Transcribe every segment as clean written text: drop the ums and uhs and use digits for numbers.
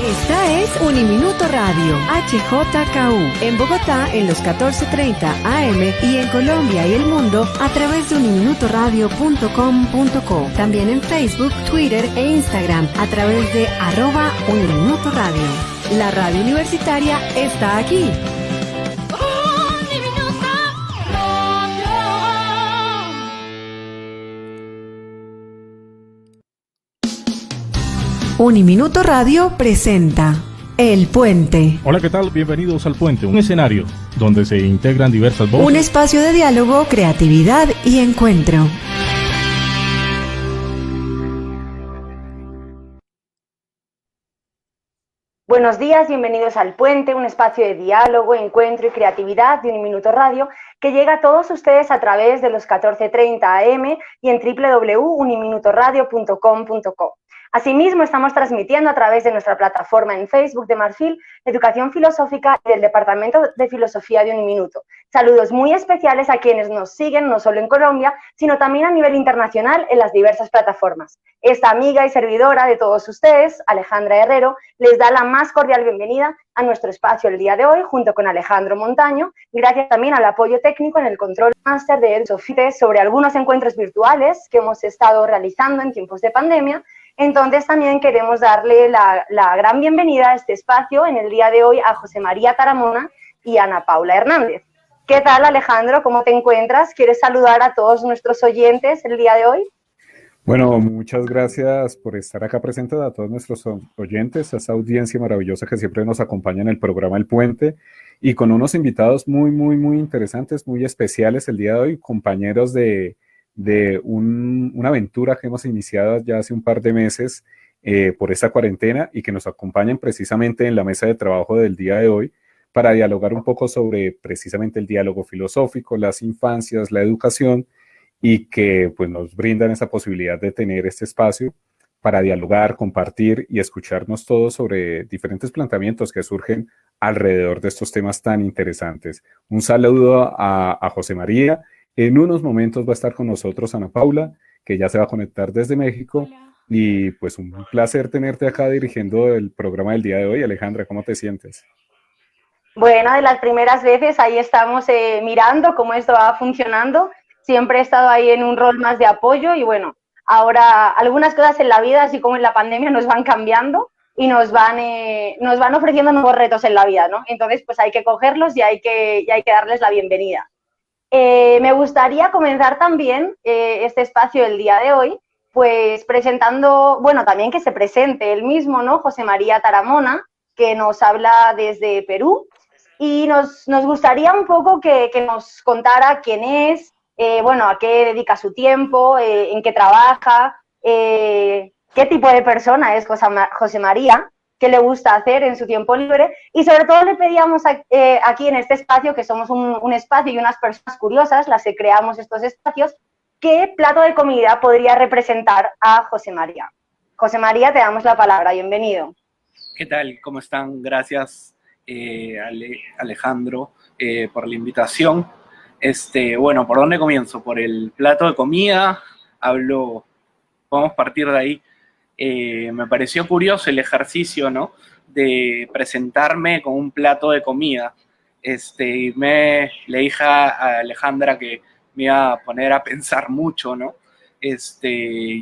Esta es Uniminuto Radio, HJKU, en Bogotá en los 14:30 AM y en Colombia y el mundo a través de uniminutoradio.com.co. También en Facebook, Twitter e Instagram a través de @Uniminuto Radio. La radio universitaria está aquí. Uniminuto Radio presenta El Puente. Hola, ¿qué tal? Bienvenidos al Puente, un escenario donde se integran diversas voces. Un espacio de diálogo, creatividad y encuentro. Buenos días, bienvenidos al Puente, un espacio de diálogo, encuentro y creatividad de Uniminuto Radio que llega a todos ustedes a través de los 14:30 AM y en www.uniminutoradio.com.co. Asimismo, estamos transmitiendo a través de nuestra plataforma en Facebook de Marfil, Educación Filosófica y del Departamento de Filosofía de Uniminuto. Saludos muy especiales a quienes nos siguen no solo en Colombia, sino también a nivel internacional en las diversas plataformas. Esta amiga y servidora de todos ustedes, Alejandra Herrero, les da la más cordial bienvenida a nuestro espacio el día de hoy, junto con Alejandro Montaño, gracias también al apoyo técnico en el control máster de Sofite sobre algunos encuentros virtuales que hemos estado realizando en tiempos de pandemia. Entonces también queremos darle la gran bienvenida a este espacio en el día de hoy a José María Taramona y Ana Paula Hernández. ¿Qué tal, Alejandro? ¿Cómo te encuentras? ¿Quieres saludar a todos nuestros oyentes el día de hoy? Bueno, muchas gracias por estar acá presentes a todos nuestros oyentes, a esa audiencia maravillosa que siempre nos acompaña en el programa El Puente y con unos invitados muy interesantes, muy especiales el día de hoy, compañeros de una aventura que hemos iniciado ya hace un par de meses por esta cuarentena y que nos acompañan precisamente en la mesa de trabajo del día de hoy para dialogar un poco sobre precisamente el diálogo filosófico, las infancias, la educación y que pues nos brindan esa posibilidad de tener este espacio para dialogar, compartir y escucharnos todos sobre diferentes planteamientos que surgen alrededor de estos temas tan interesantes. Un saludo a José María. En unos momentos va a estar con nosotros Ana Paula, que ya se va a conectar desde México. Hola. Y pues un placer tenerte acá dirigiendo el programa del día de hoy. Alejandra, ¿cómo te sientes? Bueno, de las primeras veces ahí estamos mirando cómo esto va funcionando. Siempre he estado ahí en un rol más de apoyo y bueno, ahora algunas cosas en la vida, así como en la pandemia, nos van cambiando y nos van ofreciendo nuevos retos en la vida, ¿no? Entonces, pues hay que cogerlos y hay que darles la bienvenida. Me gustaría comenzar también este espacio del día de hoy, pues presentando, bueno, también que se presente él mismo, ¿no? José María Taramona, que nos habla desde Perú, y nos gustaría un poco que nos contara quién es, bueno, a qué dedica su tiempo, en qué trabaja, qué tipo de persona es José María, qué le gusta hacer en su tiempo libre y sobre todo le pedíamos aquí en este espacio, que somos un espacio y unas personas curiosas, las que creamos estos espacios, ¿qué plato de comida podría representar a José María? José María, te damos la palabra, bienvenido. ¿Qué tal? ¿Cómo están? Gracias, Alejandro, por la invitación. Bueno, ¿por dónde comienzo? ¿Por el plato de comida? Podemos partir de ahí. Me pareció curioso el ejercicio, ¿no? De presentarme con un plato de comida. Le dije a Alejandra que me iba a poner a pensar mucho, ¿no?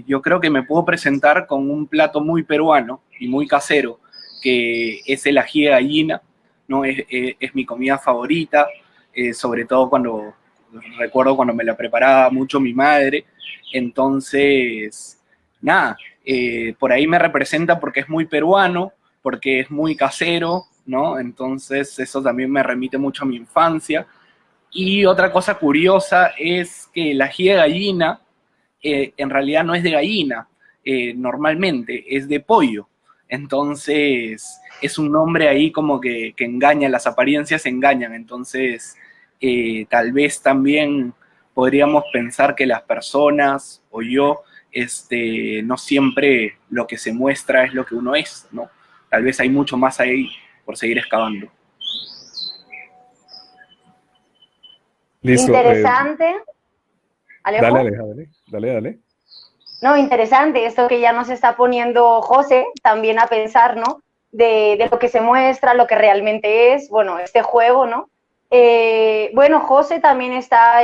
Yo creo que me puedo presentar con un plato muy peruano y muy casero, que es el ají de gallina, ¿no? Es mi comida favorita, sobre todo recuerdo cuando me la preparaba mucho mi madre. Entonces, nada, por ahí me representa porque es muy peruano, porque es muy casero, ¿no? Entonces eso también me remite mucho a mi infancia. Y otra cosa curiosa es que el ají de gallina en realidad no es de gallina, normalmente es de pollo. Entonces es un nombre ahí como que engaña, las apariencias engañan. Entonces tal vez también podríamos pensar que las personas o yo no siempre lo que se muestra es lo que uno es, ¿no? Tal vez hay mucho más ahí por seguir excavando. Listo. Interesante. ¿Alejo? Dale, Aleja, dale. No, interesante esto que ya nos está poniendo José también a pensar, ¿no? de lo que se muestra, lo que realmente es, bueno, este juego, ¿no? Bueno, José también está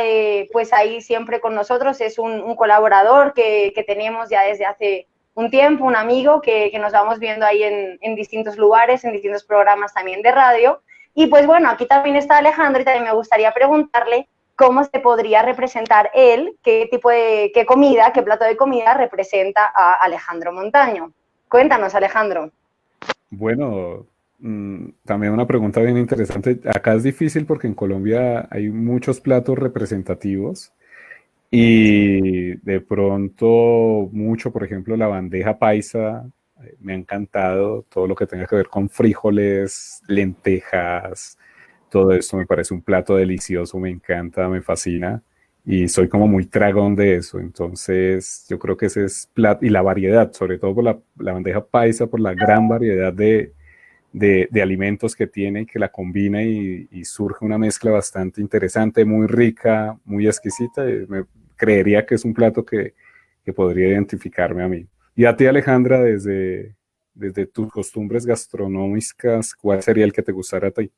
pues ahí siempre con nosotros, es un colaborador que tenemos ya desde hace un tiempo, un amigo que nos vamos viendo ahí en distintos lugares, en distintos programas también de radio. Y pues bueno, aquí también está Alejandro y también me gustaría preguntarle cómo se podría representar él, qué tipo de, qué comida, qué plato de comida representa a Alejandro Montaño. Cuéntanos, Alejandro. Bueno, también una pregunta bien interesante. Acá es difícil porque en Colombia hay muchos platos representativos y de pronto mucho, por ejemplo, la bandeja paisa, me ha encantado todo lo que tenga que ver con frijoles, lentejas, todo esto me parece un plato delicioso, me encanta, me fascina y soy como muy tragón de eso. Entonces, yo creo que ese es plato y la variedad, sobre todo por la bandeja paisa, por la gran variedad de alimentos que tiene y que la combina y surge una mezcla bastante interesante, muy rica, muy exquisita. Y me creería que es un plato que podría identificarme a mí. Y a ti, Alejandra, desde tus costumbres gastronómicas, ¿cuál sería el que te gustara a ti?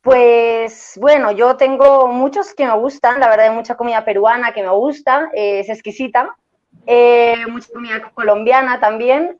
Pues bueno, yo tengo muchos que me gustan, la verdad hay mucha comida peruana que me gusta, es exquisita, mucha comida colombiana también,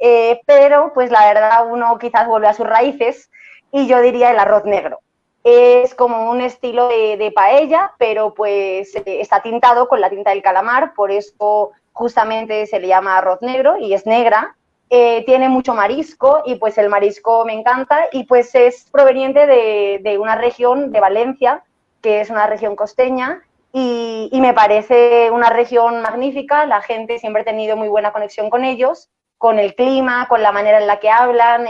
pero pues la verdad uno quizás vuelve a sus raíces y yo diría el arroz negro. Es como un estilo de paella, pero pues está tintado con la tinta del calamar, por eso justamente se le llama arroz negro y es negra. Tiene mucho marisco y pues el marisco me encanta y pues es proveniente de una región de Valencia, que es una región costeña y me parece una región magnífica, la gente siempre ha tenido muy buena conexión con ellos, con el clima, con la manera en la que hablan,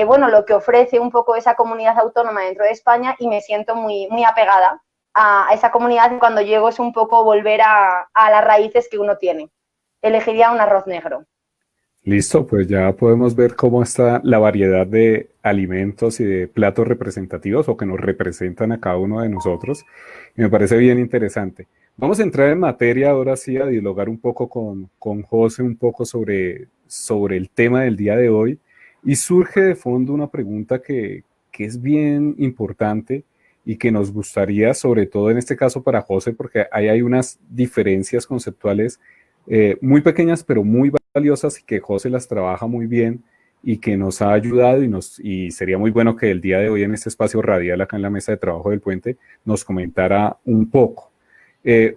bueno, lo que ofrece un poco esa comunidad autónoma dentro de España y me siento muy, muy apegada a esa comunidad y cuando llego es un poco volver a las raíces que uno tiene. Elegiría un arroz negro. Listo, pues ya podemos ver cómo está la variedad de alimentos y de platos representativos o que nos representan a cada uno de nosotros. Y me parece bien interesante. Vamos a entrar en materia ahora sí a dialogar un poco con José, un poco sobre el tema del día de hoy. Y surge de fondo una pregunta que es bien importante y que nos gustaría, sobre todo en este caso para José, porque ahí hay unas diferencias conceptuales muy pequeñas, pero muy valiosas y que José las trabaja muy bien y que nos ha ayudado y sería muy bueno que el día de hoy en este espacio radial acá en la mesa de trabajo del Puente nos comentara un poco.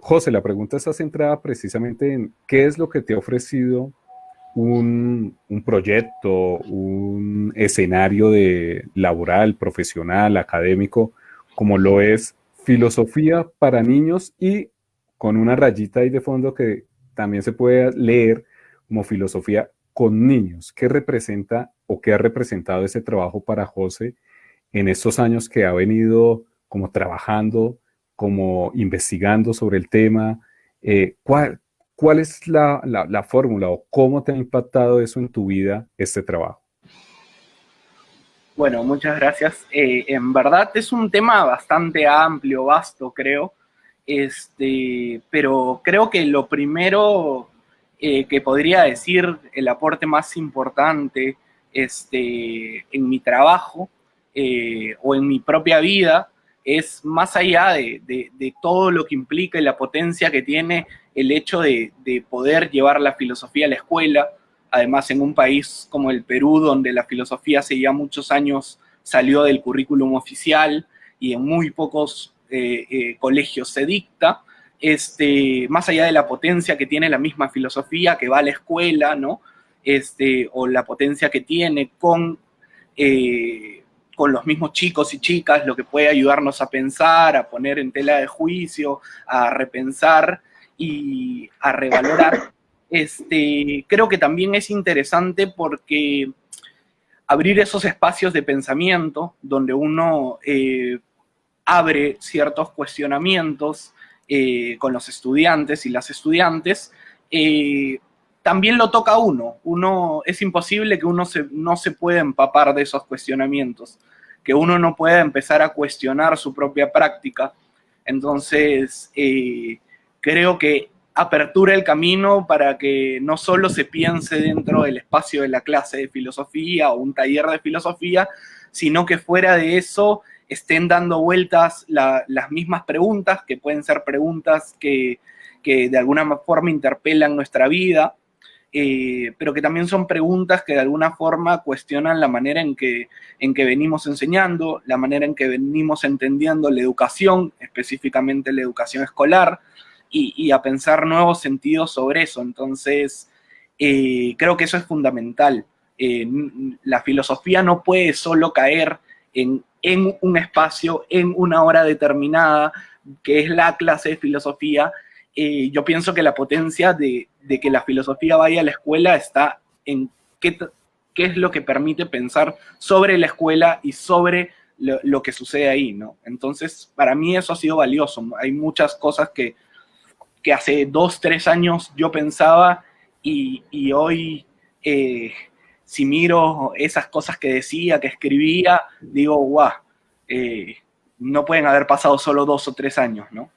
José, la pregunta está centrada precisamente en qué es lo que te ha ofrecido un proyecto, un escenario laboral, profesional, académico, como lo es filosofía para niños y con una rayita ahí de fondo que también se puede leer como filosofía con niños. ¿Qué representa o qué ha representado ese trabajo para José en estos años que ha venido como trabajando, como investigando sobre el tema? ¿Cuál es la fórmula o cómo te ha impactado eso en tu vida, este trabajo? Bueno, muchas gracias. En verdad es un tema bastante amplio, vasto, creo. Pero creo que lo primero que podría decir, el aporte más importante en mi trabajo o en mi propia vida, es más allá de todo lo que implica y la potencia que tiene el hecho de poder llevar la filosofía a la escuela, además en un país como el Perú, donde la filosofía hace ya muchos años salió del currículum oficial y en muy pocos colegios se dicta, más allá de la potencia que tiene la misma filosofía que va a la escuela, ¿no? O la potencia que tiene con los mismos chicos y chicas, lo que puede ayudarnos a pensar, a poner en tela de juicio, a repensar y a revalorar. Creo que también es interesante porque abrir esos espacios de pensamiento donde uno abre ciertos cuestionamientos con los estudiantes y las estudiantes, también lo toca a uno. Es imposible que uno no se pueda empapar de esos cuestionamientos, que uno no pueda empezar a cuestionar su propia práctica. Entonces, creo que apertura el camino para que no solo se piense dentro del espacio de la clase de filosofía o un taller de filosofía, sino que fuera de eso estén dando vueltas las mismas preguntas, que pueden ser preguntas que de alguna forma interpelan nuestra vida, pero que también son preguntas que de alguna forma cuestionan la manera en que venimos enseñando, la manera en que venimos entendiendo la educación, específicamente la educación escolar, y a pensar nuevos sentidos sobre eso. Entonces, creo que eso es fundamental. La filosofía no puede solo caer en un espacio, en una hora determinada, que es la clase de filosofía. Yo pienso que la potencia de que la filosofía vaya a la escuela está en qué es lo que permite pensar sobre la escuela y sobre lo que sucede ahí, ¿no? Entonces, para mí eso ha sido valioso. Hay muchas cosas que hace 2, 3 años yo pensaba y hoy, si miro esas cosas que decía, que escribía, digo, guau, no pueden haber pasado solo 2 o 3 años, ¿no?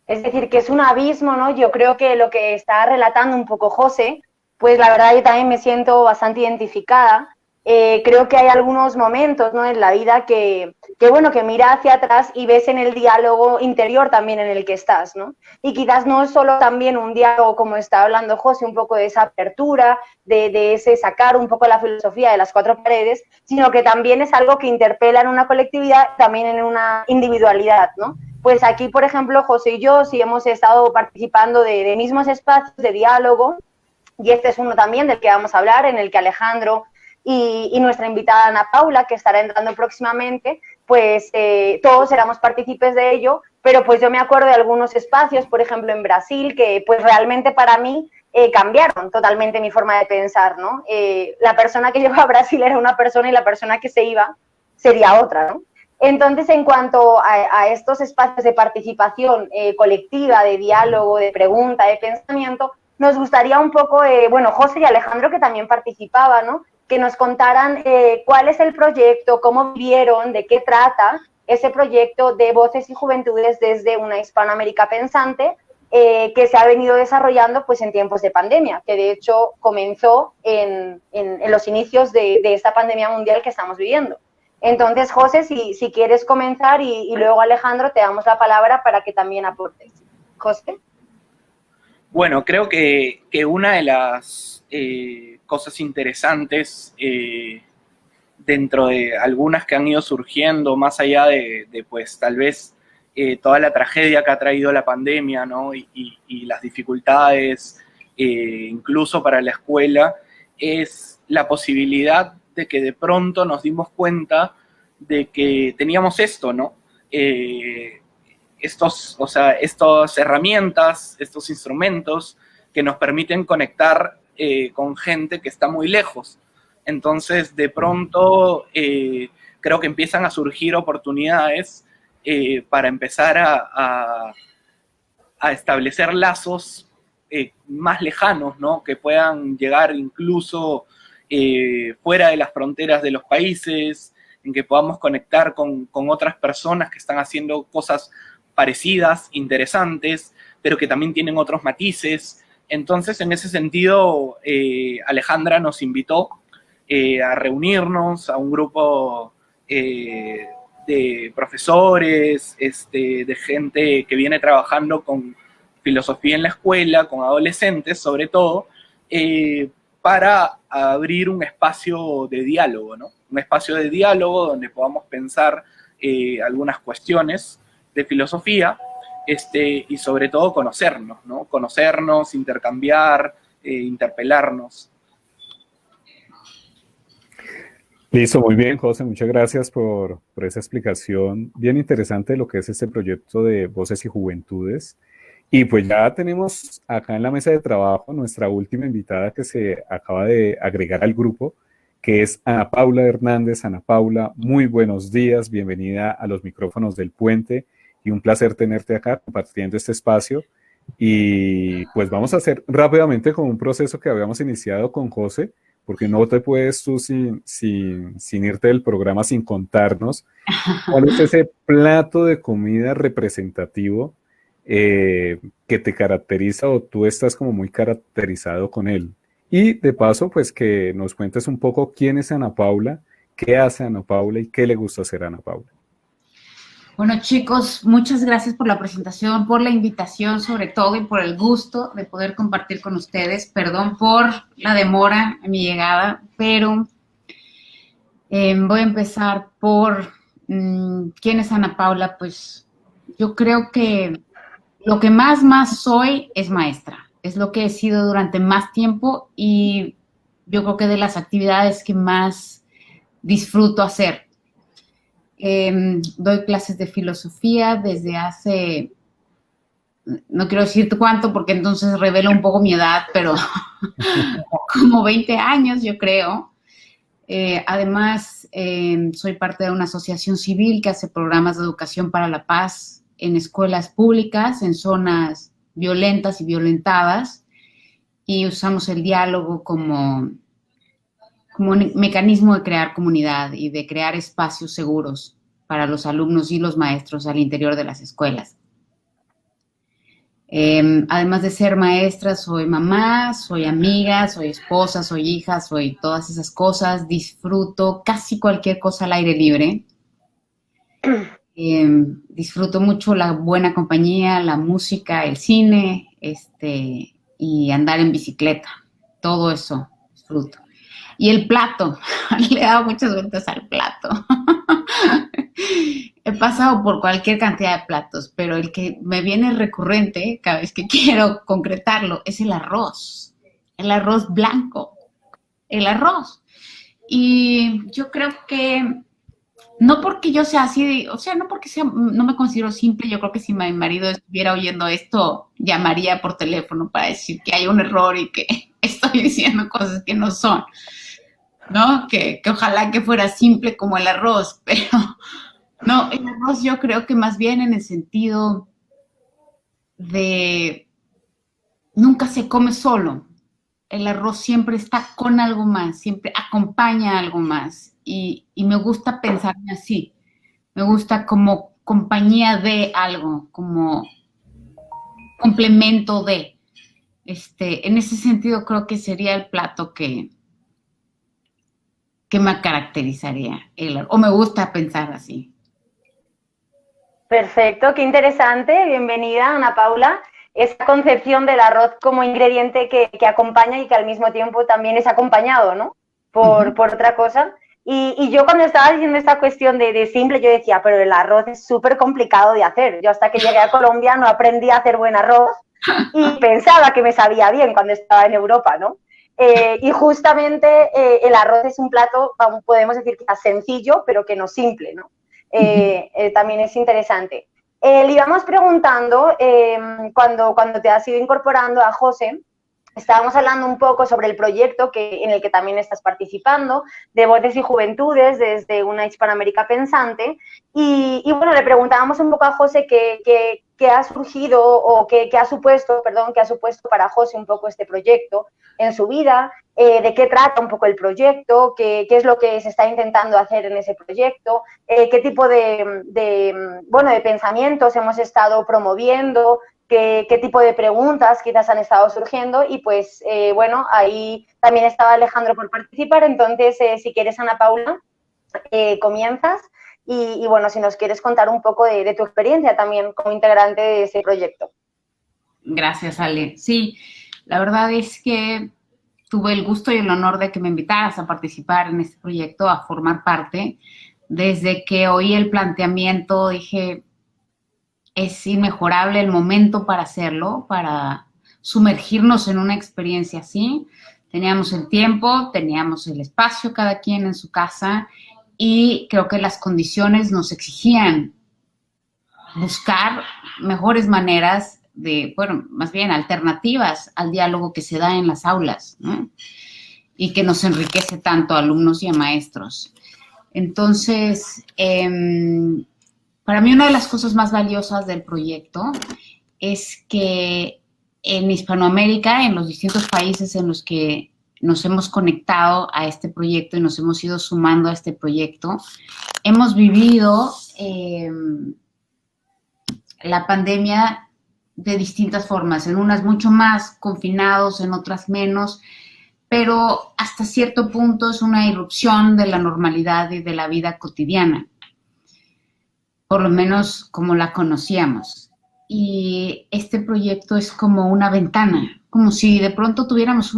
Es decir, que es un abismo, ¿no? Yo creo que lo que está relatando un poco José, pues la verdad yo también me siento bastante identificada. Creo que hay algunos momentos, ¿no?, en la vida que mira hacia atrás y ves en el diálogo interior también en el que estás, ¿no? Y quizás no es solo también un diálogo, como está hablando José, un poco de esa apertura, de ese sacar un poco la filosofía de las 4 paredes, sino que también es algo que interpela en una colectividad, también en una individualidad, ¿no? Pues aquí, por ejemplo, José y yo sí hemos estado participando de mismos espacios de diálogo, y este es uno también del que vamos a hablar, en el que Alejandro y nuestra invitada Ana Paula, que estará entrando próximamente, pues todos éramos partícipes de ello, pero pues yo me acuerdo de algunos espacios, por ejemplo en Brasil, que pues realmente para mí cambiaron totalmente mi forma de pensar, ¿no? La persona que llegó a Brasil era una persona y la persona que se iba sería otra, ¿no? Entonces, en cuanto a estos espacios de participación colectiva, de diálogo, de pregunta, de pensamiento, nos gustaría un poco, José y Alejandro, que también participaban, ¿no?, que nos contaran cuál es el proyecto, cómo vieron, de qué trata ese proyecto de Voces y Juventudes desde una Hispanoamérica pensante, que se ha venido desarrollando pues en tiempos de pandemia, que de hecho comenzó en los inicios de esta pandemia mundial que estamos viviendo. Entonces, José, si quieres comenzar y luego Alejandro, te damos la palabra para que también aportes. José. Bueno, creo que una de las cosas interesantes dentro de algunas que han ido surgiendo, más allá de pues tal vez toda la tragedia que ha traído la pandemia, ¿no?, y las dificultades incluso para la escuela, es la posibilidad de que de pronto nos dimos cuenta de que teníamos esto, ¿no? Estas herramientas, estos instrumentos que nos permiten conectar con gente que está muy lejos. Entonces, de pronto, creo que empiezan a surgir oportunidades para empezar a establecer lazos más lejanos, ¿no?, que puedan llegar incluso fuera de las fronteras de los países, en que podamos conectar con otras personas que están haciendo cosas parecidas, interesantes, pero que también tienen otros matices. Entonces, en ese sentido, Alejandra nos invitó a reunirnos a un grupo de profesores, de gente que viene trabajando con filosofía en la escuela, con adolescentes sobre todo, para abrir un espacio de diálogo, ¿no? Un espacio de diálogo donde podamos pensar algunas cuestiones de filosofía, y sobre todo conocernos, ¿no? Conocernos, intercambiar, interpelarnos. Listo, muy bien, José, muchas gracias por esa explicación bien interesante de lo que es este proyecto de Voces y Juventudes. Y pues ya tenemos acá en la mesa de trabajo nuestra última invitada que se acaba de agregar al grupo, que es Ana Paula Hernández. Ana Paula, muy buenos días, bienvenida a los micrófonos del Puente y un placer tenerte acá compartiendo este espacio. Y pues vamos a hacer rápidamente con un proceso que habíamos iniciado con José, porque no te puedes tú sin irte del programa sin contarnos cuál es ese plato de comida representativo que te caracteriza o tú estás como muy caracterizado con él. Y de paso, pues que nos cuentes un poco quién es Ana Paula, qué hace Ana Paula y qué le gusta hacer a Ana Paula. Bueno, chicos, muchas gracias por la presentación, por la invitación sobre todo y por el gusto de poder compartir con ustedes. Perdón por la demora en mi llegada, pero voy a empezar por quién es Ana Paula. Pues yo creo que lo que más soy es maestra. Es lo que he sido durante más tiempo y yo creo que de las actividades que más disfruto hacer. Doy clases de filosofía desde hace, no quiero decirte cuánto porque entonces revelo un poco mi edad, pero como 20 años yo creo. Además, soy parte de una asociación civil que hace programas de educación para la paz en escuelas públicas, en zonas violentas y violentadas, y usamos el diálogo como un mecanismo de crear comunidad y de crear espacios seguros para los alumnos y los maestros al interior de las escuelas. Además de ser maestra, soy mamá, soy amiga, soy esposa, soy hija, soy todas esas cosas. Disfruto casi cualquier cosa al aire libre. Disfruto mucho la buena compañía, la música, el cine, y andar en bicicleta. Todo eso disfruto. Y el plato, le he dado muchas vueltas al plato. He pasado por cualquier cantidad de platos, pero el que me viene recurrente cada vez que quiero concretarlo es el arroz blanco, el arroz. Y yo creo que no porque yo sea así, o sea, no porque no me considero simple. Yo creo que si mi marido estuviera oyendo esto, llamaría por teléfono para decir que hay un error y que estoy diciendo cosas que no son, ¿no? Que ojalá que fuera simple como el arroz, pero no, el arroz yo creo que más bien en el sentido de nunca se come solo. El arroz siempre está con algo más, siempre acompaña algo más. Y me gusta pensarme así. Me gusta como compañía de algo, como complemento de. En ese sentido creo que sería el plato que me caracterizaría. O me gusta pensar así. Perfecto, qué interesante. Bienvenida, Ana Paula. Esa concepción del arroz como ingrediente que acompaña y que al mismo tiempo también es acompañado, ¿no? Por otra cosa. Y yo cuando estaba diciendo esta cuestión de simple, yo decía, pero el arroz es súper complicado de hacer. Yo hasta que llegué a Colombia no aprendí a hacer buen arroz y pensaba que me sabía bien cuando estaba en Europa, ¿no? Y justamente el arroz es un plato, podemos decir que es sencillo, pero que no simple, ¿no? También es interesante. Le íbamos preguntando, cuando te has ido incorporando a José, estábamos hablando un poco sobre el proyecto en el que también estás participando, de Voces y Juventudes, desde una Hispanoamérica pensante, y bueno, le preguntábamos un poco a José qué ha surgido o qué ha supuesto para José un poco este proyecto en su vida, de qué trata un poco el proyecto, qué es lo que se está intentando hacer en ese proyecto, qué tipo de pensamientos hemos estado promoviendo, qué tipo de preguntas quizás han estado surgiendo y pues bueno, ahí también estaba Alejandro por participar. Entonces si quieres, Ana Paula, comienzas y bueno, si nos quieres contar un poco de tu experiencia también como integrante de ese proyecto. Gracias, Ale. Sí, la verdad es que tuve el gusto y el honor de que me invitaras a participar en este proyecto, a formar parte. Desde que oí el planteamiento dije, es inmejorable el momento para hacerlo, para sumergirnos en una experiencia así. Teníamos el tiempo, teníamos el espacio, cada quien en su casa, y creo que las condiciones nos exigían buscar mejores maneras más bien alternativas al diálogo que se da en las aulas, ¿no? Y que nos enriquece tanto a alumnos y a maestros. Entonces, para mí una de las cosas más valiosas del proyecto es que en Hispanoamérica, en los distintos países en los que nos hemos conectado a este proyecto y nos hemos ido sumando a este proyecto, hemos vivido la pandemia de distintas formas, en unas mucho más confinados, en otras menos, pero hasta cierto punto es una irrupción de la normalidad y de la vida cotidiana, por lo menos como la conocíamos. Y este proyecto es como una ventana, como si de pronto tuviéramos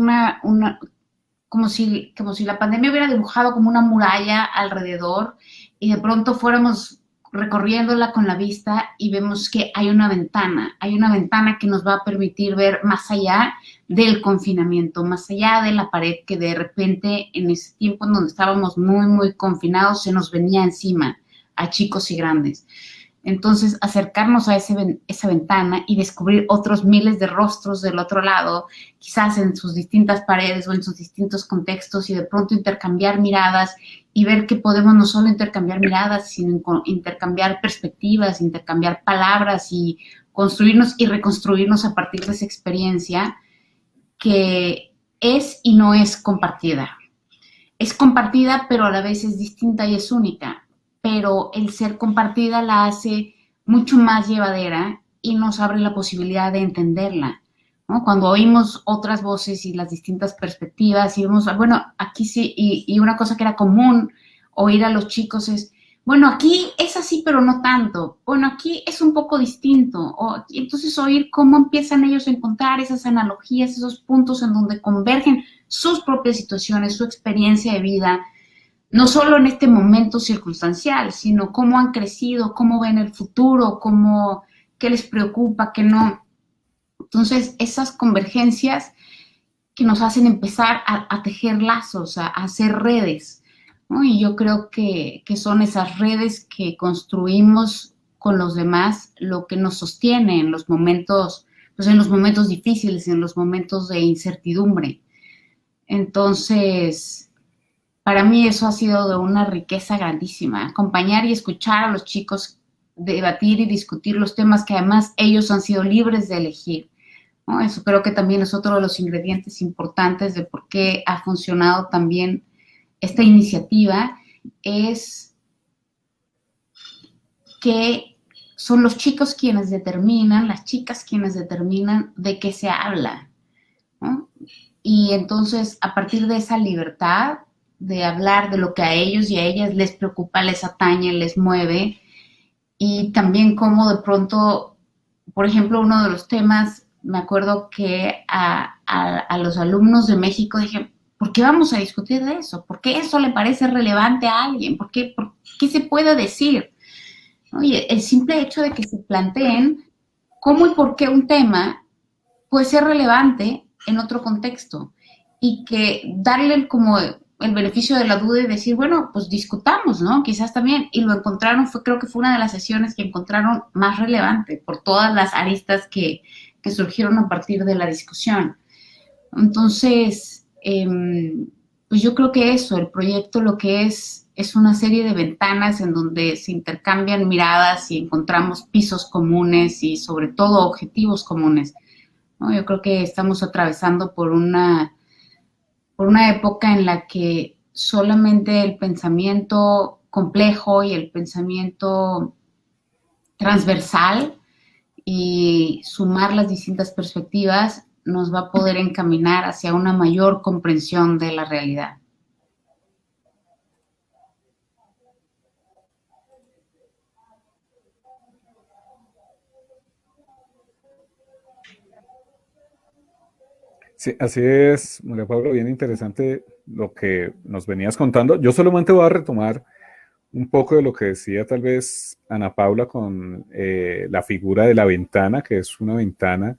como si la pandemia hubiera dibujado como una muralla alrededor y de pronto fuéramos recorriéndola con la vista y vemos que hay una ventana que nos va a permitir ver más allá del confinamiento, más allá de la pared que de repente en ese tiempo en donde estábamos muy, muy confinados se nos venía encima a chicos y grandes. Entonces, acercarnos a esa ventana y descubrir otros miles de rostros del otro lado, quizás en sus distintas paredes o en sus distintos contextos, y de pronto intercambiar miradas y ver que podemos no solo intercambiar miradas, sino intercambiar perspectivas, intercambiar palabras y construirnos y reconstruirnos a partir de esa experiencia que es y no es compartida. Es compartida, pero a la vez es distinta y es única. Pero el ser compartida la hace mucho más llevadera y nos abre la posibilidad de entenderla, ¿no? Cuando oímos otras voces y las distintas perspectivas y vemos, bueno, aquí sí, y una cosa que era común oír a los chicos es, bueno, aquí es así, pero no tanto, bueno, aquí es un poco distinto, entonces oír cómo empiezan ellos a encontrar esas analogías, esos puntos en donde convergen sus propias situaciones, su experiencia de vida, no solo en este momento circunstancial, sino cómo han crecido, cómo ven el futuro, qué les preocupa, qué no. Entonces, esas convergencias que nos hacen empezar a tejer lazos, a hacer redes, ¿no? Y yo creo que son esas redes que construimos con los demás lo que nos sostiene en los momentos, pues en los momentos difíciles, en los momentos de incertidumbre. Entonces, para mí eso ha sido de una riqueza grandísima, acompañar y escuchar a los chicos debatir y discutir los temas que además ellos han sido libres de elegir, ¿no? Eso creo que también es otro de los ingredientes importantes de por qué ha funcionado también esta iniciativa, es que son los chicos quienes determinan, las chicas quienes determinan de qué se habla, ¿no? Y entonces, a partir de esa libertad de hablar de lo que a ellos y a ellas les preocupa, les atañe, les mueve, y también cómo de pronto, por ejemplo, uno de los temas, me acuerdo que a los alumnos de México dije, ¿por qué vamos a discutir de eso? ¿Por qué eso le parece relevante a alguien? ¿Por qué se puede decir? Oye, el simple hecho de que se planteen cómo y por qué un tema puede ser relevante en otro contexto y que darle como el beneficio de la duda y decir, bueno, pues discutamos, ¿no? Quizás también, y lo encontraron, creo que fue una de las sesiones que encontraron más relevante por todas las aristas que surgieron a partir de la discusión. Entonces, pues yo creo que eso, el proyecto lo que es una serie de ventanas en donde se intercambian miradas y encontramos pisos comunes y sobre todo objetivos comunes, ¿no? Yo creo que estamos atravesando por una época en la que solamente el pensamiento complejo y el pensamiento transversal y sumar las distintas perspectivas nos va a poder encaminar hacia una mayor comprensión de la realidad. Sí, así es, María Paula, bien interesante lo que nos venías contando. Yo solamente voy a retomar un poco de lo que decía tal vez Ana Paula con la figura de la ventana, que es una ventana,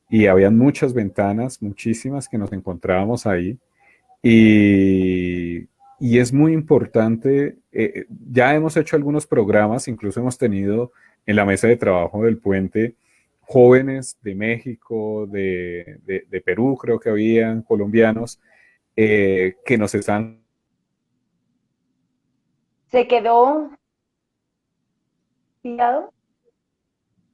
y habían muchas ventanas, muchísimas que nos encontrábamos ahí, y es muy importante, ya hemos hecho algunos programas, incluso hemos tenido en la mesa de trabajo del puente jóvenes de México, de Perú, creo que habían colombianos, que nos están... ¿Se quedó pillado?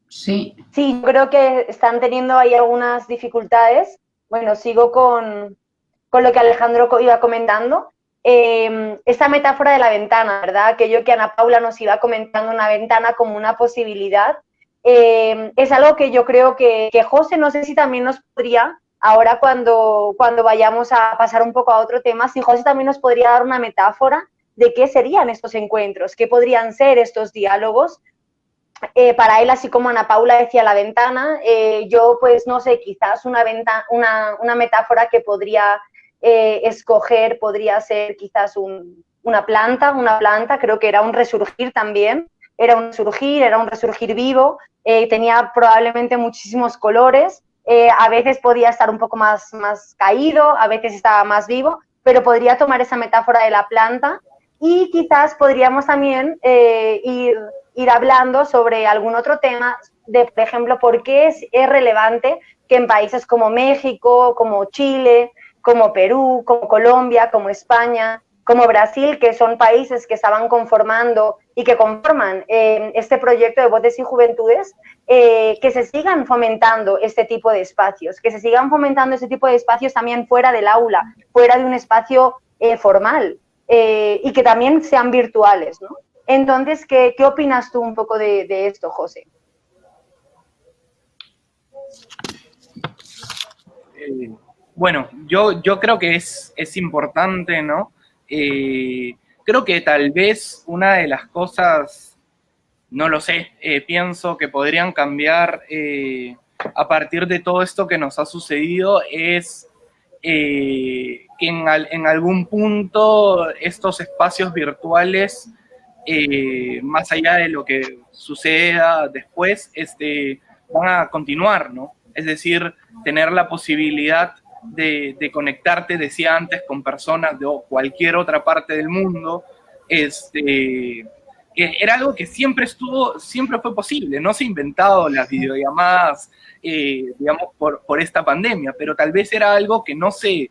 Sí. Sí, creo que están teniendo ahí algunas dificultades. Bueno, sigo con lo que Alejandro iba comentando. Esta metáfora de la ventana, ¿verdad? Aquello que Ana Paula nos iba comentando, una ventana como una posibilidad. es algo que yo creo que José, no sé si también nos podría, ahora cuando vayamos a pasar un poco a otro tema, si José también nos podría dar una metáfora de qué serían estos encuentros, qué podrían ser estos diálogos. Para él, así como Ana Paula decía la ventana, yo pues no sé, quizás una metáfora que podría escoger podría ser quizás una planta, creo que era un resurgir también, era un resurgir vivo, tenía probablemente muchísimos colores, a veces podía estar un poco más caído, a veces estaba más vivo, pero podría tomar esa metáfora de la planta y quizás podríamos también ir hablando sobre algún otro tema, por ejemplo, por qué es relevante que en países como México, como Chile, como Perú, como Colombia, como España, como Brasil, que son países que estaban conformando y que conforman este proyecto de Voces y Juventudes, que se sigan fomentando este tipo de espacios, que se sigan fomentando este tipo de espacios también fuera del aula, fuera de un espacio formal, y que también sean virtuales, ¿no? Entonces, ¿qué opinas tú un poco de esto, José? Bueno, yo creo que es importante, ¿no? Creo que tal vez una de las cosas, no lo sé, pienso que podrían cambiar a partir de todo esto que nos ha sucedido es que en algún punto estos espacios virtuales, más allá de lo que suceda después, van a continuar, ¿no? Es decir, tener la posibilidad de conectarte, decía antes, con personas de cualquier otra parte del mundo, era algo que siempre fue posible. No se han inventado las videollamadas, digamos, por esta pandemia, pero tal vez era algo que no se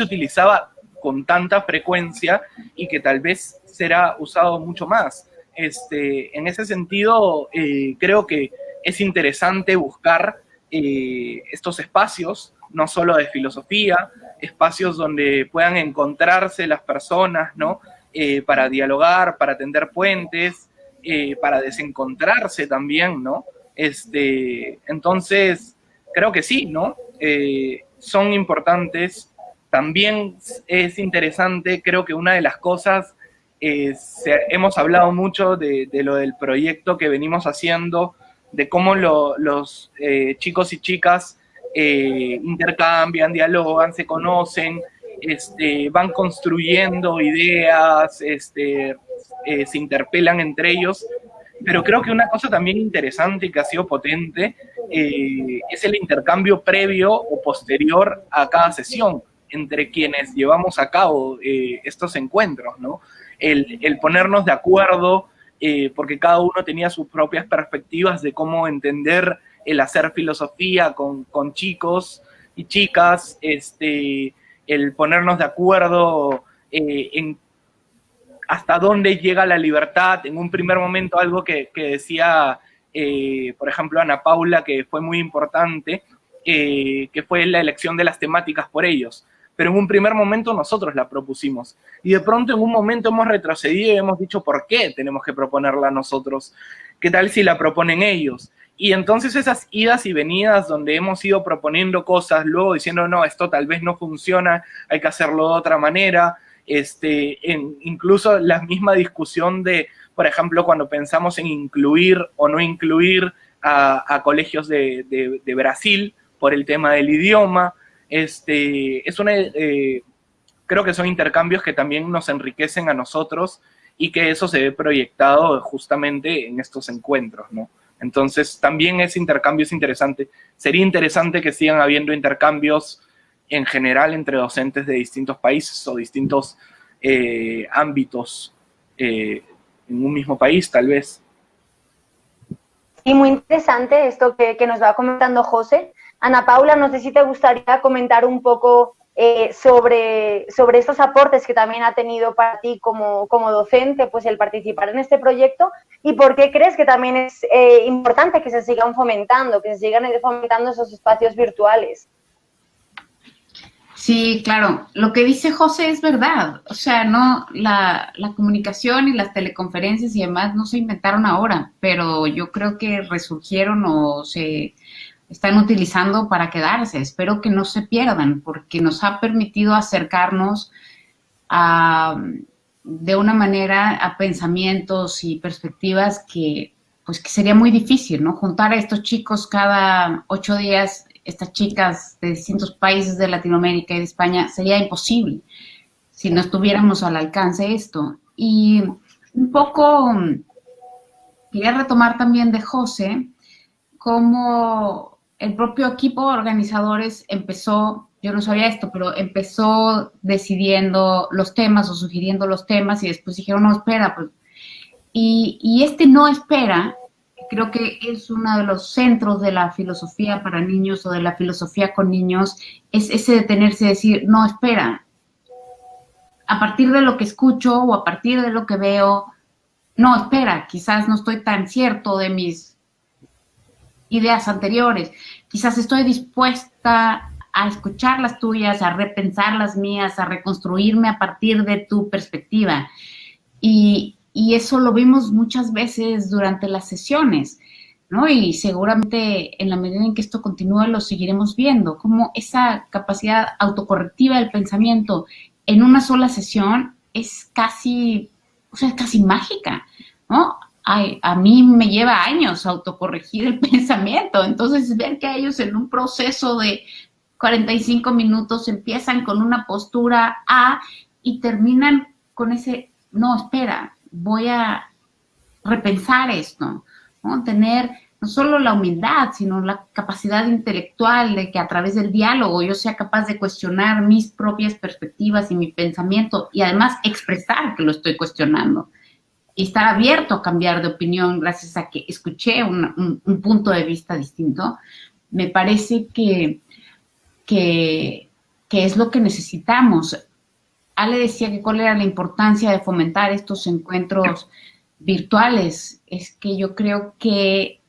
utilizaba con tanta frecuencia y que tal vez será usado mucho más. En ese sentido, creo que es interesante buscar estos espacios, no solo de filosofía, espacios donde puedan encontrarse las personas, ¿no? Para dialogar, para tender puentes, para desencontrarse también, ¿no? Entonces, creo que sí, ¿no? Son importantes. También es interesante, creo que una de las cosas, hemos hablado mucho de lo del proyecto que venimos haciendo, de cómo los chicos y chicas intercambian, dialogan, se conocen, van construyendo ideas, se interpelan entre ellos, pero creo que una cosa también interesante y que ha sido potente es el intercambio previo o posterior a cada sesión entre quienes llevamos a cabo estos encuentros, ¿no? El ponernos de acuerdo, porque cada uno tenía sus propias perspectivas de cómo entender el hacer filosofía con chicos y chicas, el ponernos de acuerdo en hasta dónde llega la libertad. En un primer momento, algo que decía, por ejemplo, Ana Paula, que fue muy importante, que fue la elección de las temáticas por ellos. Pero en un primer momento nosotros la propusimos. Y de pronto en un momento hemos retrocedido y hemos dicho, ¿por qué tenemos que proponerla nosotros? ¿Qué tal si la proponen ellos? Y entonces esas idas y venidas donde hemos ido proponiendo cosas, luego diciendo, no, esto tal vez no funciona, hay que hacerlo de otra manera, incluso la misma discusión de, por ejemplo, cuando pensamos en incluir o no incluir a colegios de Brasil por el tema del idioma, creo que son intercambios que también nos enriquecen a nosotros y que eso se ve proyectado justamente en estos encuentros, ¿no? Entonces, también ese intercambio es interesante. Sería interesante que sigan habiendo intercambios en general entre docentes de distintos países o distintos ámbitos en un mismo país, tal vez. Sí, muy interesante esto que nos va comentando José. Ana Paula, no sé si te gustaría comentar un poco sobre estos aportes que también ha tenido para ti como docente, pues el participar en este proyecto, y por qué crees que también es importante que se sigan fomentando esos espacios virtuales. Sí, claro. Lo que dice José es verdad. O sea, no, la comunicación y las teleconferencias y demás no se inventaron ahora, pero yo creo que resurgieron o se están utilizando para quedarse. Espero que no se pierdan, porque nos ha permitido acercarnos a, de una manera a pensamientos y perspectivas que, pues, que sería muy difícil, ¿no? Juntar a estos chicos cada 8 días, estas chicas de distintos países de Latinoamérica y de España, sería imposible si no estuviéramos al alcance de esto. Y un poco quería retomar también de José, cómo el propio equipo de organizadores empezó, yo no sabía esto, pero empezó decidiendo los temas o sugiriendo los temas y después dijeron, no, espera, pues. Y este no espera, creo que es uno de los centros de la filosofía para niños o de la filosofía con niños, es ese detenerse y decir, no, espera, a partir de lo que escucho o a partir de lo que veo, no, espera, quizás no estoy tan cierto de mis ideas anteriores, quizás estoy dispuesta a escuchar las tuyas, a repensar las mías, a reconstruirme a partir de tu perspectiva. Y eso lo vimos muchas veces durante las sesiones, ¿no? Y seguramente en la medida en que esto continúe lo seguiremos viendo, como esa capacidad autocorrectiva del pensamiento en una sola sesión es casi, o sea, es casi mágica, ¿no? A mí me lleva años autocorregir el pensamiento, entonces ver que ellos en un proceso de 45 minutos empiezan con una postura A y terminan con ese, no, espera, voy a repensar esto, ¿no? Tener no solo la humildad, sino la capacidad intelectual de que a través del diálogo yo sea capaz de cuestionar mis propias perspectivas y mi pensamiento y además expresar que lo estoy cuestionando y estar abierto a cambiar de opinión gracias a que escuché un punto de vista distinto, me parece que es lo que necesitamos. Ale decía que cuál era la importancia de fomentar estos encuentros virtuales. Es que yo creo que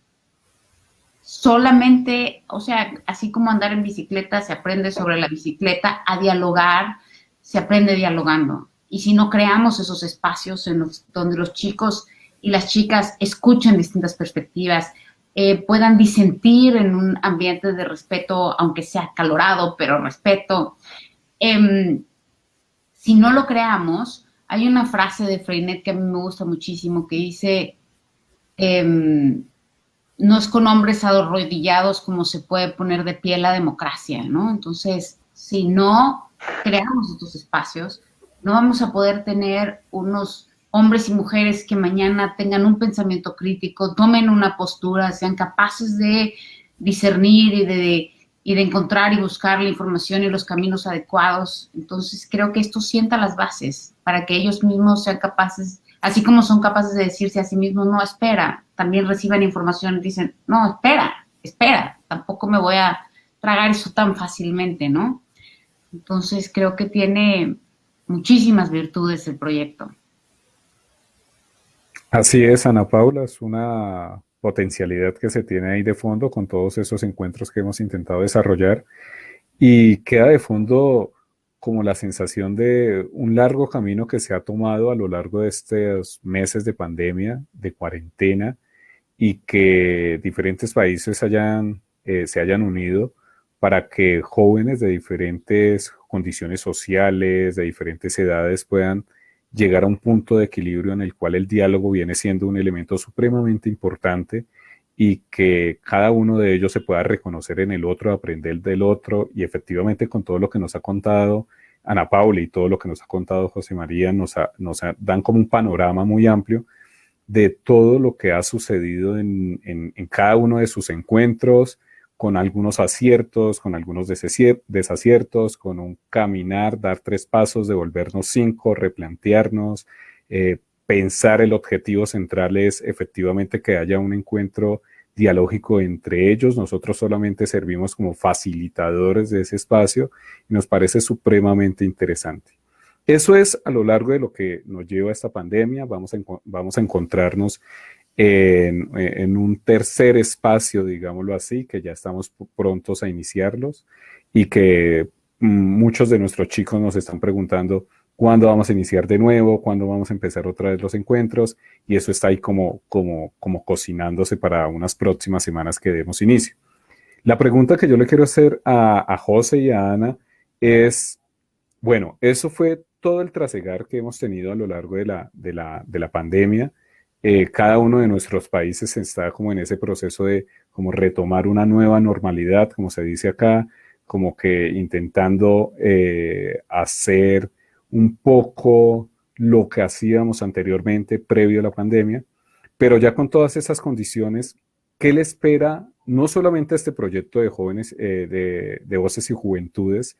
solamente, o sea, así como andar en bicicleta se aprende sobre la bicicleta, a dialogar se aprende dialogando. Y si no creamos esos espacios donde los chicos y las chicas escuchen distintas perspectivas, puedan disentir en un ambiente de respeto, aunque sea acalorado, pero respeto. Si no lo creamos, hay una frase de Freinet que a mí me gusta muchísimo que dice, no es con hombres arrodillados como se puede poner de pie la democracia, ¿no? Entonces, si no creamos estos espacios, no vamos a poder tener unos hombres y mujeres que mañana tengan un pensamiento crítico, tomen una postura, sean capaces de discernir y de encontrar y buscar la información y los caminos adecuados. Entonces, creo que esto sienta las bases para que ellos mismos sean capaces, así como son capaces de decirse a sí mismos, no, espera, también reciben información y dicen, no, espera, tampoco me voy a tragar eso tan fácilmente, ¿no? Entonces, creo que tiene muchísimas virtudes el proyecto. Así es, Ana Paula, es una potencialidad que se tiene ahí de fondo con todos esos encuentros que hemos intentado desarrollar y queda de fondo como la sensación de un largo camino que se ha tomado a lo largo de estos meses de pandemia, de cuarentena, y que diferentes países se hayan unido para que jóvenes de diferentes condiciones sociales, de diferentes edades puedan llegar a un punto de equilibrio en el cual el diálogo viene siendo un elemento supremamente importante y que cada uno de ellos se pueda reconocer en el otro, aprender del otro y efectivamente con todo lo que nos ha contado Ana Paula y todo lo que nos ha contado José María dan como un panorama muy amplio de todo lo que ha sucedido en cada uno de sus encuentros, con algunos aciertos, con algunos desaciertos, con un caminar, dar 3 pasos, devolvernos 5, replantearnos, pensar el objetivo central es efectivamente que haya un encuentro dialógico entre ellos. Nosotros solamente servimos como facilitadores de ese espacio y nos parece supremamente interesante. Eso es a lo largo de lo que nos lleva esta pandemia. Vamos a encontrarnos en un tercer espacio, digámoslo así, que ya estamos prontos a iniciarlos y que muchos de nuestros chicos nos están preguntando cuándo vamos a iniciar de nuevo, cuándo vamos a empezar otra vez los encuentros, y eso está ahí como cocinándose para unas próximas semanas que demos inicio. La pregunta que yo le quiero hacer a José y a Ana es, bueno, eso fue todo el trasegar que hemos tenido a lo largo de la pandemia. Cada uno de nuestros países está como en ese proceso de como retomar una nueva normalidad, como se dice acá, como que intentando hacer un poco lo que hacíamos anteriormente previo a la pandemia, pero ya con todas esas condiciones, ¿qué le espera no solamente a este proyecto de jóvenes, de voces y juventudes,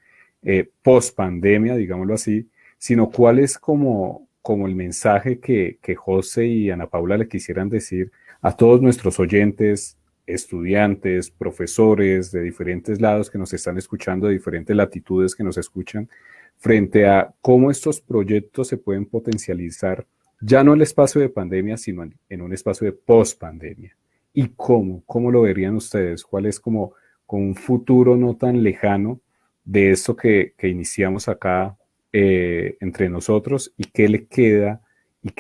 post pandemia, digámoslo así, sino cuál es como el mensaje que José y Ana Paula le quisieran decir a todos nuestros oyentes, estudiantes, profesores de diferentes lados que nos están escuchando, de diferentes latitudes que nos escuchan, frente a cómo estos proyectos se pueden potencializar ya no en el espacio de pandemia, sino en un espacio de post-pandemia. ¿Y cómo lo verían ustedes? ¿Cuál es como un futuro no tan lejano de esto que iniciamos acá entre nosotros, y qué le queda y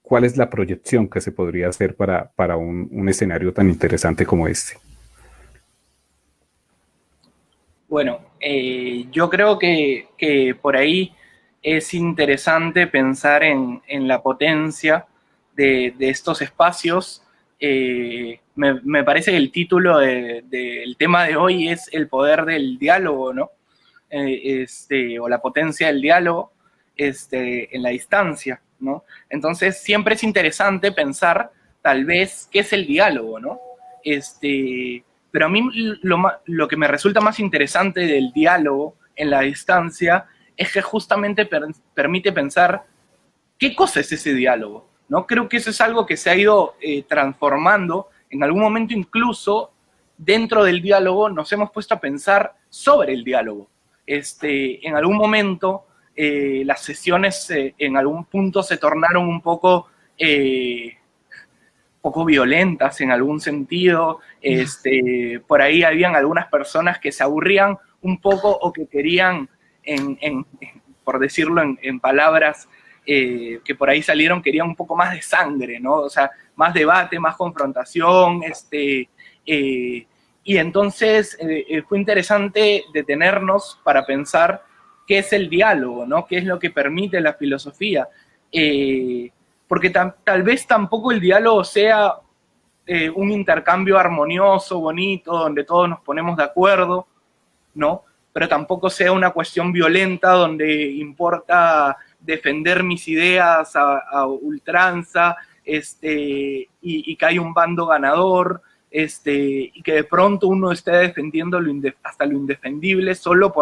cuál es la proyección que se podría hacer para un escenario tan interesante como este? Bueno, yo creo que por ahí es interesante pensar en la potencia de estos espacios. Me parece que el título del tema de hoy es el poder del diálogo, ¿no? O la potencia del diálogo en la distancia, ¿no? Entonces siempre es interesante pensar tal vez qué es el diálogo, ¿no? Pero a mí lo que me resulta más interesante del diálogo en la distancia es que justamente permite pensar qué cosa es ese diálogo, ¿no? Creo que eso es algo que se ha ido transformando. En algún momento incluso dentro del diálogo nos hemos puesto a pensar sobre el diálogo. En algún momento las sesiones en algún punto se tornaron un poco violentas en algún sentido. Por ahí habían algunas personas que se aburrían un poco o que querían, por decirlo en palabras que por ahí salieron, querían un poco más de sangre, ¿no? O sea, más debate, más confrontación, y entonces fue interesante detenernos para pensar qué es el diálogo, ¿no? ¿Qué es lo que permite la filosofía? Porque tal vez tampoco el diálogo sea un intercambio armonioso, bonito, donde todos nos ponemos de acuerdo, ¿no? Pero tampoco sea una cuestión violenta donde importa defender mis ideas a ultranza, y que hay un bando ganador, y que de pronto uno esté defendiendo hasta lo indefendible solo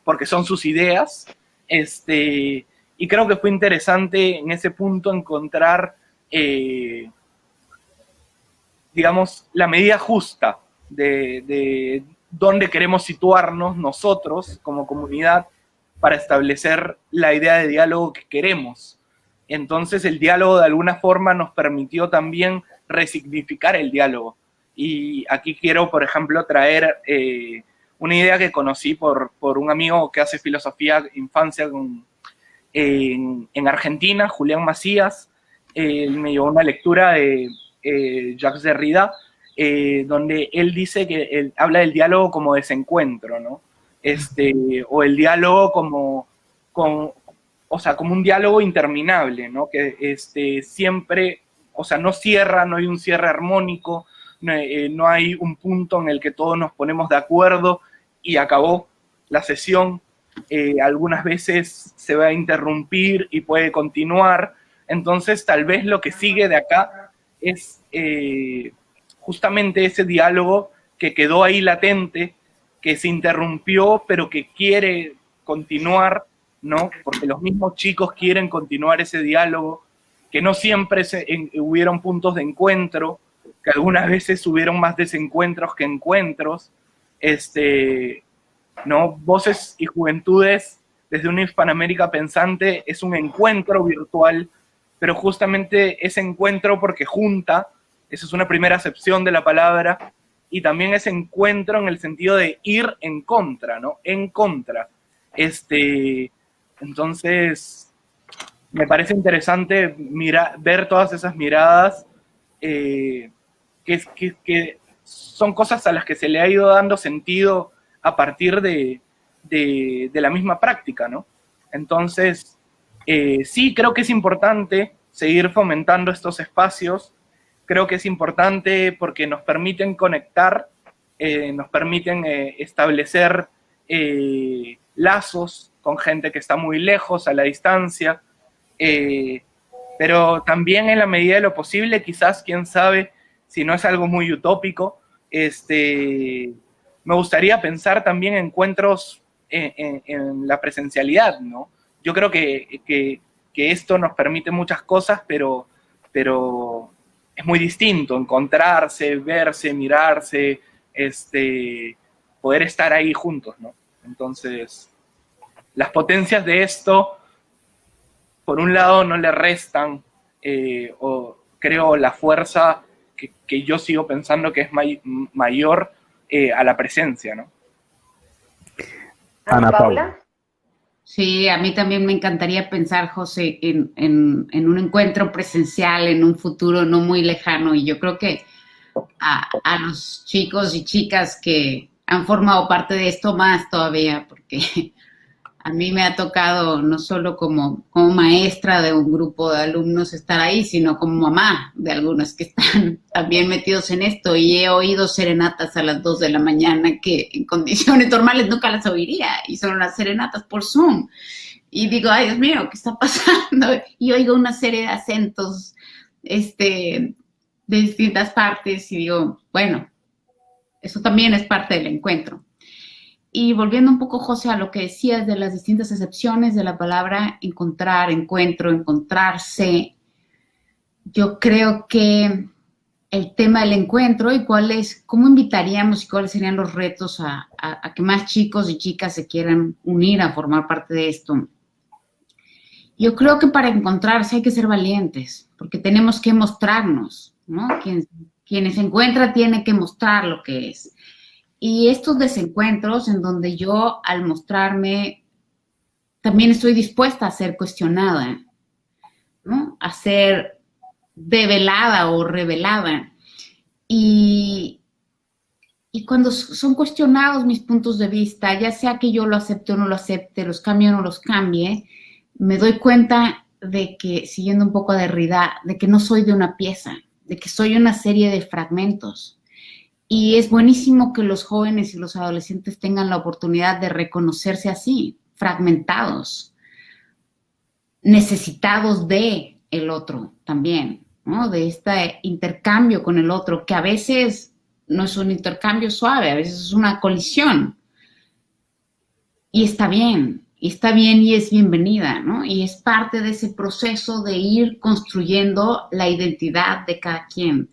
porque son sus ideas. Y creo que fue interesante en ese punto encontrar, digamos, la medida justa de dónde queremos situarnos nosotros como comunidad para establecer la idea de diálogo que queremos. Entonces el diálogo de alguna forma nos permitió también resignificar el diálogo. Y aquí quiero, por ejemplo, traer una idea que conocí por un amigo que hace filosofía de infancia en Argentina, Julián Macías. Él me llevó una lectura de Jacques Derrida, donde él dice que él habla del diálogo como desencuentro, ¿no? O el diálogo como un diálogo interminable, ¿no? Que siempre, o sea, no cierra, no hay un cierre armónico, no hay un punto en el que todos nos ponemos de acuerdo y acabó la sesión. Algunas veces se va a interrumpir y puede continuar. Entonces, tal vez lo que sigue de acá es justamente ese diálogo que quedó ahí latente, que se interrumpió, pero que quiere continuar, ¿no? Porque los mismos chicos quieren continuar ese diálogo, que no siempre hubieron puntos de encuentro, que algunas veces hubieron más desencuentros que encuentros. ¿No? Voces y Juventudes desde una Hispanoamérica pensante es un encuentro virtual, pero justamente ese encuentro porque junta, esa es una primera acepción de la palabra, y también ese encuentro en el sentido de ir en contra, ¿no? En contra. Entonces, me parece interesante ver todas esas miradas, que son cosas a las que se le ha ido dando sentido a partir de la misma práctica, ¿no? Entonces, sí, creo que es importante seguir fomentando estos espacios. Creo que es importante porque nos permiten conectar, nos permiten establecer lazos con gente que está muy lejos, a la distancia, pero también en la medida de lo posible, quizás, quién sabe, si no es algo muy utópico, me gustaría pensar también encuentros en la presencialidad, ¿no? Yo creo que esto nos permite muchas cosas, pero es muy distinto encontrarse, verse, mirarse, poder estar ahí juntos, ¿no? Entonces, las potencias de esto, por un lado, no le restan, o creo la fuerza que yo sigo pensando que es mayor a la presencia, ¿no? Ana Paula. Sí, a mí también me encantaría pensar, José, en un encuentro presencial en un futuro no muy lejano, y yo creo que a los chicos y chicas que han formado parte de esto más todavía, porque a mí me ha tocado no solo como maestra de un grupo de alumnos estar ahí, sino como mamá de algunos que están también metidos en esto, y he oído serenatas a las 2 de la mañana que en condiciones normales nunca las oiría, y son las serenatas por Zoom. Y digo, ay, Dios mío, ¿qué está pasando? Y oigo una serie de acentos de distintas partes, y digo, bueno, eso también es parte del encuentro. Y volviendo un poco, José, a lo que decías de las distintas acepciones de la palabra encontrar, encuentro, encontrarse, yo creo que el tema del encuentro y cómo invitaríamos y cuáles serían los retos a que más chicos y chicas se quieran unir a formar parte de esto. Yo creo que para encontrarse hay que ser valientes, porque tenemos que mostrarnos, ¿no? Quien se encuentra tiene que mostrar lo que es. Y estos desencuentros en donde yo, al mostrarme, también estoy dispuesta a ser cuestionada, ¿no? A ser develada o revelada. Y cuando son cuestionados mis puntos de vista, ya sea que yo lo acepte o no lo acepte, los cambie o no los cambie, me doy cuenta de que, siguiendo un poco a Derrida, de que no soy de una pieza, de que soy una serie de fragmentos. Y es buenísimo que los jóvenes y los adolescentes tengan la oportunidad de reconocerse así, fragmentados, necesitados de el otro también, ¿no? De este intercambio con el otro, que a veces no es un intercambio suave, a veces es una colisión. Y está bien y es bienvenida, ¿no? Y es parte de ese proceso de ir construyendo la identidad de cada quien.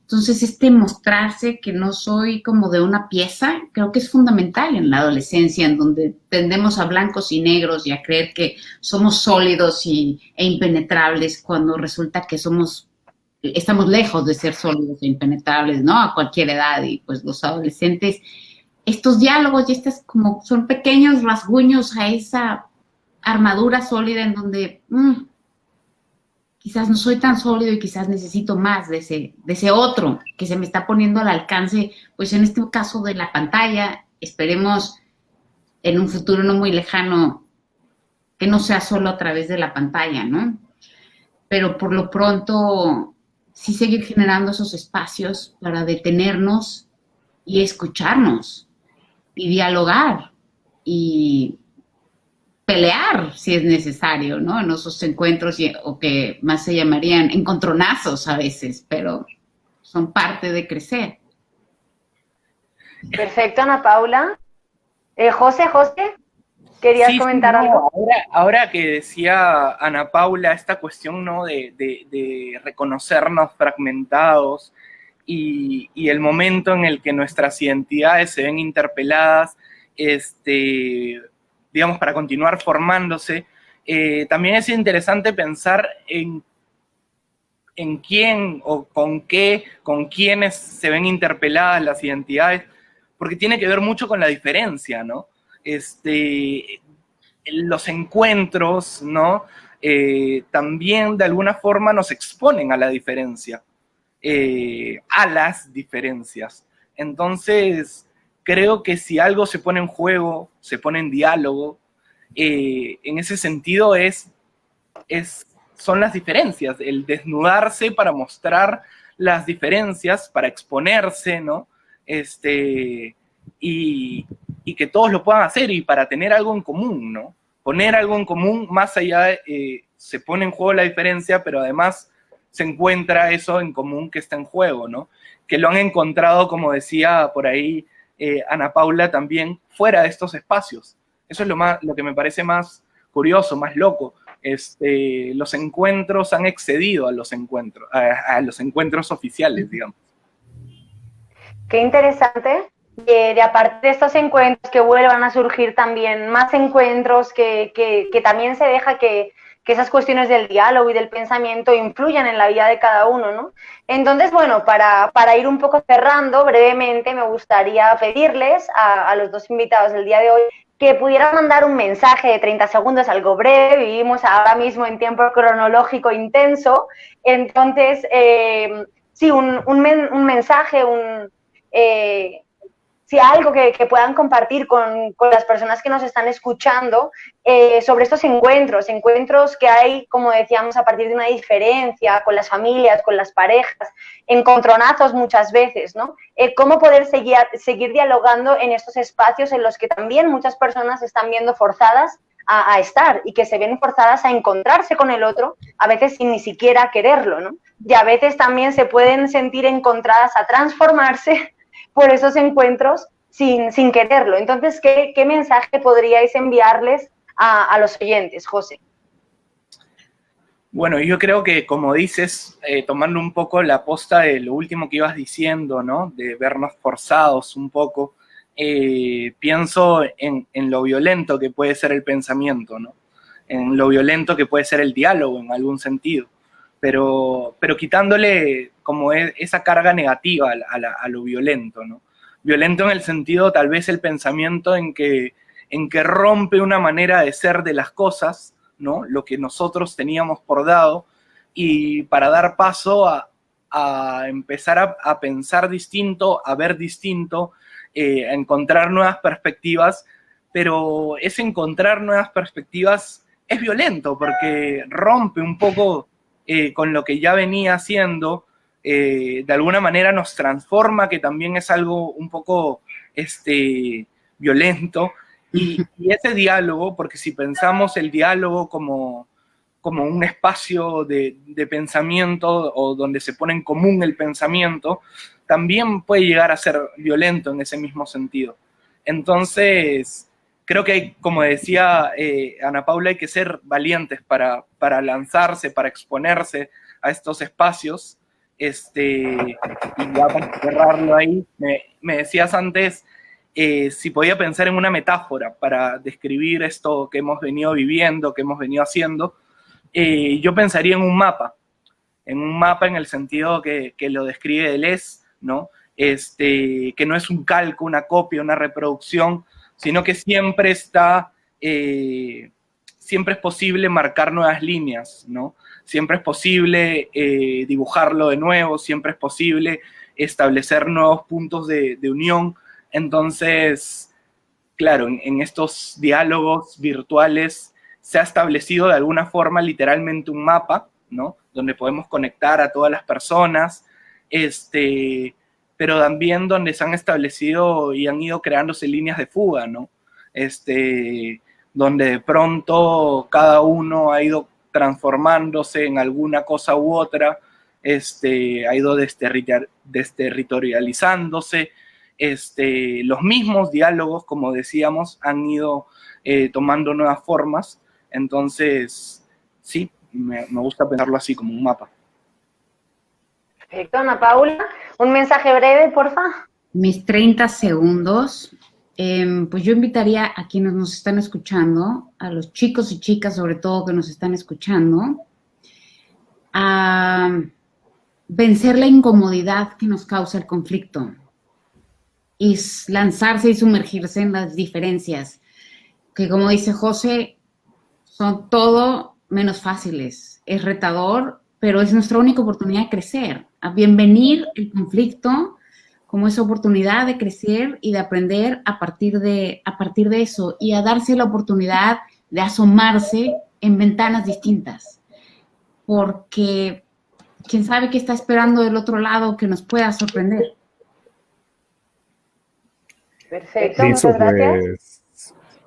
Entonces, mostrarse que no soy como de una pieza, creo que es fundamental en la adolescencia, en donde tendemos a blancos y negros y a creer que somos sólidos e impenetrables, cuando resulta que estamos lejos de ser sólidos e impenetrables, ¿no? A cualquier edad. Y pues los adolescentes, estos diálogos y son pequeños rasguños a esa armadura sólida en donde quizás no soy tan sólido y quizás necesito más de ese otro que se me está poniendo al alcance, pues en este caso de la pantalla. Esperemos en un futuro no muy lejano que no sea solo a través de la pantalla, ¿no? Pero por lo pronto sí seguir generando esos espacios para detenernos y escucharnos y dialogar y pelear si es necesario, ¿no? En esos encuentros, o que más se llamarían encontronazos a veces, pero son parte de crecer. Perfecto, Ana Paula. José, ¿querías comentar algo? Ahora que decía Ana Paula, esta cuestión, ¿no? de reconocernos fragmentados y el momento en el que nuestras identidades se ven interpeladas, digamos, para continuar formándose, también es interesante pensar en en quién o con qué, con quiénes se ven interpeladas las identidades, porque tiene que ver mucho con la diferencia, ¿no? Los encuentros, ¿no? También de alguna forma nos exponen a la diferencia, a las diferencias. Entonces, creo que si algo se pone en juego, se pone en diálogo, en ese sentido son las diferencias, el desnudarse para mostrar las diferencias, para exponerse, ¿no? Y que todos lo puedan hacer y para tener algo en común, ¿no? Poner algo en común, más allá se pone en juego la diferencia, pero además se encuentra eso en común que está en juego, ¿no? Que lo han encontrado, como decía por ahí Ana Paula, también fuera de estos espacios. Eso es lo que me parece más curioso, más loco. Los encuentros han excedido a los encuentros oficiales, digamos. Qué interesante. De aparte de estos encuentros, que vuelvan a surgir también más encuentros, que también se deja que esas cuestiones del diálogo y del pensamiento influyan en la vida de cada uno, ¿no? Entonces, bueno, para ir un poco cerrando brevemente, me gustaría pedirles a los dos invitados del día de hoy que pudieran mandar un mensaje de 30 segundos, algo breve. Vivimos ahora mismo en tiempo cronológico intenso, entonces, sí, un mensaje, si algo que puedan compartir con las personas que nos están escuchando sobre estos encuentros que hay, como decíamos, a partir de una diferencia con las familias, con las parejas, encontronazos muchas veces, ¿no? Cómo poder seguir dialogando en estos espacios en los que también muchas personas se están viendo forzadas a estar y que se ven forzadas a encontrarse con el otro, a veces sin ni siquiera quererlo, ¿no? Y a veces también se pueden sentir encontradas a transformarse por esos encuentros sin quererlo. Entonces, ¿qué mensaje podríais enviarles a los oyentes, José? Bueno, yo creo que, como dices, tomando un poco la posta de lo último que ibas diciendo, ¿no? De vernos forzados un poco, pienso en lo violento que puede ser el pensamiento, ¿no? En lo violento que puede ser el diálogo, en algún sentido. Pero quitándole como esa carga negativa a lo violento, ¿no? Violento en el sentido, tal vez, el pensamiento en que rompe una manera de ser de las cosas, ¿no? Lo que nosotros teníamos por dado, y para dar paso a empezar a pensar distinto, a ver distinto, a encontrar nuevas perspectivas, pero ese encontrar nuevas perspectivas es violento porque rompe un poco con lo que ya venía haciendo, de alguna manera nos transforma, que también es algo un poco violento, y ese diálogo, porque si pensamos el diálogo como un espacio de pensamiento o donde se pone en común el pensamiento, también puede llegar a ser violento en ese mismo sentido. Entonces, creo que, como decía Ana Paula, hay que ser valientes para lanzarse, para exponerse a estos espacios. Y ya para cerrarlo ahí, me decías antes si podía pensar en una metáfora para describir esto que hemos venido viviendo, que hemos venido haciendo. Yo pensaría en un mapa en el sentido que lo describe Deleuze, ¿no? Que no es un calco, una copia, una reproducción, sino que siempre es posible marcar nuevas líneas, ¿no? Siempre es posible dibujarlo de nuevo, siempre es posible establecer nuevos puntos de unión. Entonces, claro, en estos diálogos virtuales se ha establecido de alguna forma literalmente un mapa, ¿no? Donde podemos conectar a todas las personas, pero también donde se han establecido y han ido creándose líneas de fuga, ¿no? Donde de pronto cada uno ha ido transformándose en alguna cosa u otra, ha ido desterritorializándose, los mismos diálogos, como decíamos, han ido tomando nuevas formas. Entonces, sí, me gusta pensarlo así, como un mapa. Perfecto, Ana Paula. Un mensaje breve, porfa. Mis 30 segundos. Pues yo invitaría a quienes nos están escuchando, a los chicos y chicas sobre todo que nos están escuchando, a vencer la incomodidad que nos causa el conflicto y lanzarse y sumergirse en las diferencias, que como dice José, son todo menos fáciles. Es retador, pero es nuestra única oportunidad de crecer. A bienvenir el conflicto como esa oportunidad de crecer y de aprender a partir de eso, y a darse la oportunidad de asomarse en ventanas distintas, porque quién sabe qué está esperando del otro lado que nos pueda sorprender. Perfecto, Listo, muchas gracias.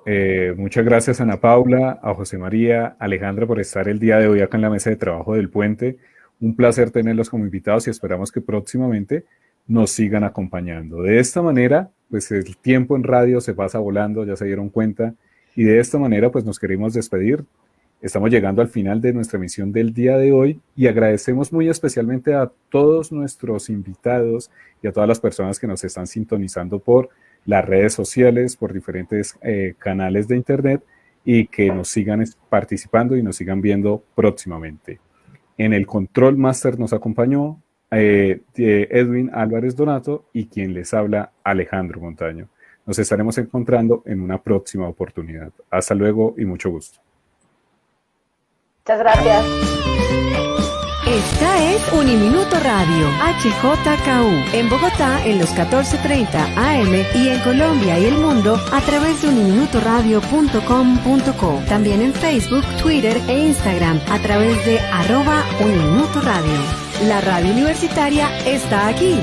pues muchas gracias a Ana Paula, a José María, a Alejandra por estar el día de hoy acá en la mesa de trabajo del Puente. Un placer tenerlos como invitados y esperamos que próximamente nos sigan acompañando. De esta manera, pues el tiempo en radio se pasa volando, ya se dieron cuenta, y de esta manera pues nos queremos despedir. Estamos llegando al final de nuestra emisión del día de hoy y agradecemos muy especialmente a todos nuestros invitados y a todas las personas que nos están sintonizando por las redes sociales, por diferentes canales de internet, y que nos sigan participando y nos sigan viendo próximamente. En el Control Master nos acompañó Edwin Álvarez Donato y quien les habla, Alejandro Montaño. Nos estaremos encontrando en una próxima oportunidad. Hasta luego y mucho gusto. Muchas gracias. Esta es Uniminuto Radio, HJKU, en Bogotá en los 14:30 AM y en Colombia y el mundo a través de uniminutoradio.com.co. También en Facebook, Twitter e Instagram a través de @Uniminuto Radio. La radio universitaria está aquí.